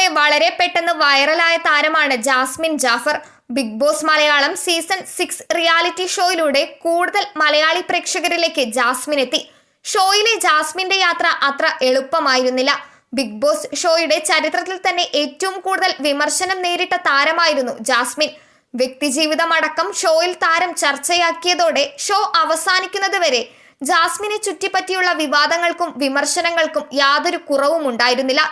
ഷോയിലൂടെ വളരെ പെട്ടെന്ന് വൈറലായ താരമാണ് ജാസ്മിൻ ജാഫർ. ബിഗ് ബോസ് മലയാളം സീസൺ 6 റിയാലിറ്റി ഷോയിലൂടെ കൂടുതൽ മലയാളി പ്രേക്ഷകരിലേക്ക് ജാസ്മിൻ എത്തി. ഷോയിലെ ജാസ്മിന്റെ യാത്ര അത്ര എളുപ്പമായിരുന്നില്ല. ബിഗ് ബോസ് ഷോയുടെ ചരിത്രത്തിൽ തന്നെ ഏറ്റവും കൂടുതൽ വിമർശനം നേരിട്ട താരമായിരുന്നു ജാസ്മിൻ. വ്യക്തിജീവിതമടക്കം ഷോയിൽ താരം ചർച്ചയാക്കിയതോടെ ഷോ അവസാനിക്കുന്നത് വരെ ജാസ്മിനെ ചുറ്റിപ്പറ്റിയുള്ള വിവാദങ്ങൾക്കും വിമർശനങ്ങൾക്കും യാതൊരു കുറവും ഉണ്ടായിരുന്നില്ല.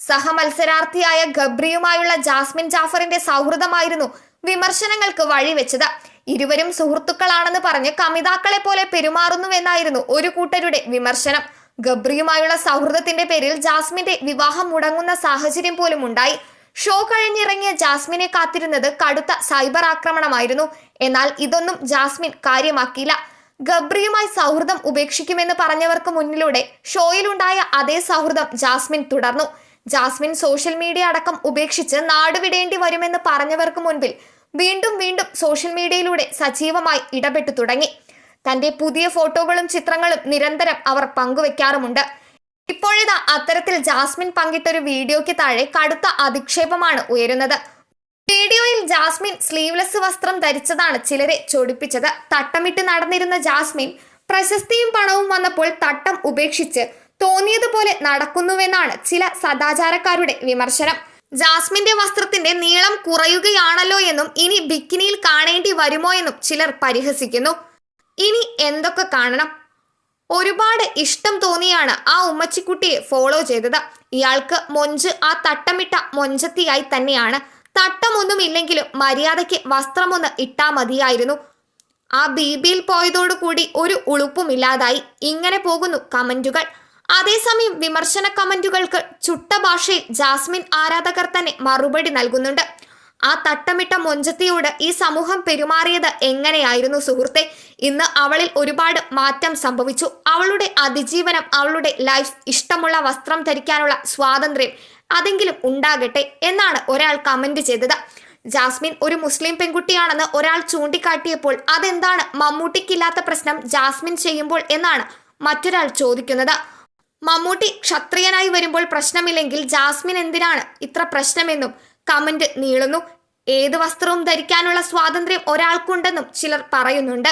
സഹമത്സരാർത്ഥിയായ ഗബ്രിയുമായുള്ള ജാസ്മിൻ ജാഫറിന്റെ സൗഹൃദമായിരുന്നു വിമർശനങ്ങൾക്ക് വഴിവെച്ചത്. ഇരുവരും സുഹൃത്തുക്കളാണെന്ന് പറഞ്ഞ് കമിതാക്കളെ പോലെ പെരുമാറുന്നുവെന്നായിരുന്നു ഒരു കൂട്ടരുടെ വിമർശനം. ഗബ്രിയുമായുള്ള സൗഹൃദത്തിന്റെ പേരിൽ ജാസ്മിന്റെ വിവാഹം മുടങ്ങുന്ന സാഹചര്യം പോലും ഉണ്ടായി. ഷോ കഴിഞ്ഞിറങ്ങിയ ജാസ്മിനെ കാത്തിരുന്നത് കടുത്ത സൈബർ ആക്രമണമായിരുന്നു. എന്നാൽ ഇതൊന്നും ജാസ്മിൻ കാര്യമാക്കിയില്ല. ഗബ്രിയുമായി സൗഹൃദം ഉപേക്ഷിക്കുമെന്ന് പറഞ്ഞവർക്ക് മുന്നിലൂടെ ഷോയിലുണ്ടായ അതേ സൗഹൃദം ജാസ്മിൻ തുടർന്നു. ജാസ്മിൻ സോഷ്യൽ മീഡിയ അടക്കം ഉപേക്ഷിച്ച് നാടുവിടേണ്ടി വരുമെന്ന് പറഞ്ഞവർക്ക് മുൻപിൽ വീണ്ടും സോഷ്യൽ മീഡിയയിലൂടെ സജീവമായി ഇടപെട്ടു തുടങ്ങി. തന്റെ പുതിയ ഫോട്ടോകളും ചിത്രങ്ങളും നിരന്തരം അവർ പങ്കുവെക്കാറുമുണ്ട്. ഇപ്പോഴിതാ അത്തരത്തിൽ ജാസ്മിൻ പങ്കിട്ടൊരു വീഡിയോയ്ക്ക് താഴെ കടുത്ത അധിക്ഷേപമാണ് ഉയരുന്നത്. വീഡിയോയിൽ ജാസ്മിൻ സ്ലീവ്ലെസ് വസ്ത്രം ധരിച്ചതാണ് ചിലരെ ചൊടിപ്പിച്ചത്. തട്ടമിട്ട് നടന്നിരുന്ന ജാസ്മിൻ പ്രശസ്തിയും പണവും വന്നപ്പോൾ തട്ടം ഉപേക്ഷിച്ച് തോന്നിയതുപോലെ നടക്കുന്നുവെന്നാണ് ചില സദാചാരക്കാരുടെ വിമർശനം. ജാസ്മിന്റെ വസ്ത്രത്തിന്റെ നീളം കുറയുകയാണല്ലോ എന്നും ഇനി ബിക്കിനിയിൽ കാണേണ്ടി വരുമോ എന്നും ചിലർ പരിഹസിക്കുന്നു. ഇനി എന്തൊക്കെ കാണണം? ഒരുപാട് ഇഷ്ടം തോന്നിയാണ് ആ ഉമ്മച്ചിക്കുട്ടിയെ ഫോളോ ചെയ്തത്. ഇയാൾക്ക് മൊഞ്ച് ആ തട്ടമിട്ട മൊഞ്ചത്തിയായി തന്നെയാണ്. തട്ടമൊന്നുമില്ലെങ്കിലും മര്യാദയ്ക്ക് വസ്ത്രമൊന്ന് ഇട്ടാ മതിയായിരുന്നു. ആ ബിബിയിൽ പോയതോടുകൂടി ഒരു ഉളുപ്പുമില്ലാതായി. ഇങ്ങനെ പോകുന്നു കമന്റുകൾ. അതേസമയം വിമർശന കമന്റുകൾക്ക് ചുട്ട ഭാഷയിൽ ജാസ്മിൻ ആരാധകർ തന്നെ മറുപടി നൽകുന്നുണ്ട്. ആ തട്ടമിട്ട മൊഞ്ചത്തിയോട് ഈ സമൂഹം പെരുമാറിയത് എങ്ങനെയായിരുന്നു സുഹൃത്തെ? ഇന്ന് അവളിൽ ഒരുപാട് മാറ്റം സംഭവിച്ചു. അവളുടെ അതിജീവനം, അവളുടെ ലൈഫ്, ഇഷ്ടമുള്ള വസ്ത്രം ധരിക്കാനുള്ള സ്വാതന്ത്ര്യം അതെങ്കിലും ഉണ്ടാകട്ടെ എന്നാണ് ഒരാൾ കമന്റ് ചെയ്തത്. ജാസ്മിൻ ഒരു മുസ്ലിം പെൺകുട്ടിയാണെന്ന് ഒരാൾ ചൂണ്ടിക്കാട്ടിയപ്പോൾ അതെന്താണ് മമ്മൂട്ടിക്കില്ലാത്ത പ്രശ്നം ജാസ്മിൻ ചെയ്യുമ്പോൾ എന്നാണ് മറ്റൊരാൾ ചോദിക്കുന്നത്. മമ്മൂട്ടി ക്ഷത്രിയനായി വരുമ്പോൾ പ്രശ്നമില്ലെങ്കിൽ ജാസ്മിൻ എന്തിനാണ് ഇത്ര പ്രശ്നമെന്നും കമന്റ് നീളുന്നു. ഏത് വസ്ത്രവും ധരിക്കാനുള്ള സ്വാതന്ത്ര്യം ഒരാൾക്കുണ്ടെന്നും ചിലർ പറയുന്നുണ്ട്.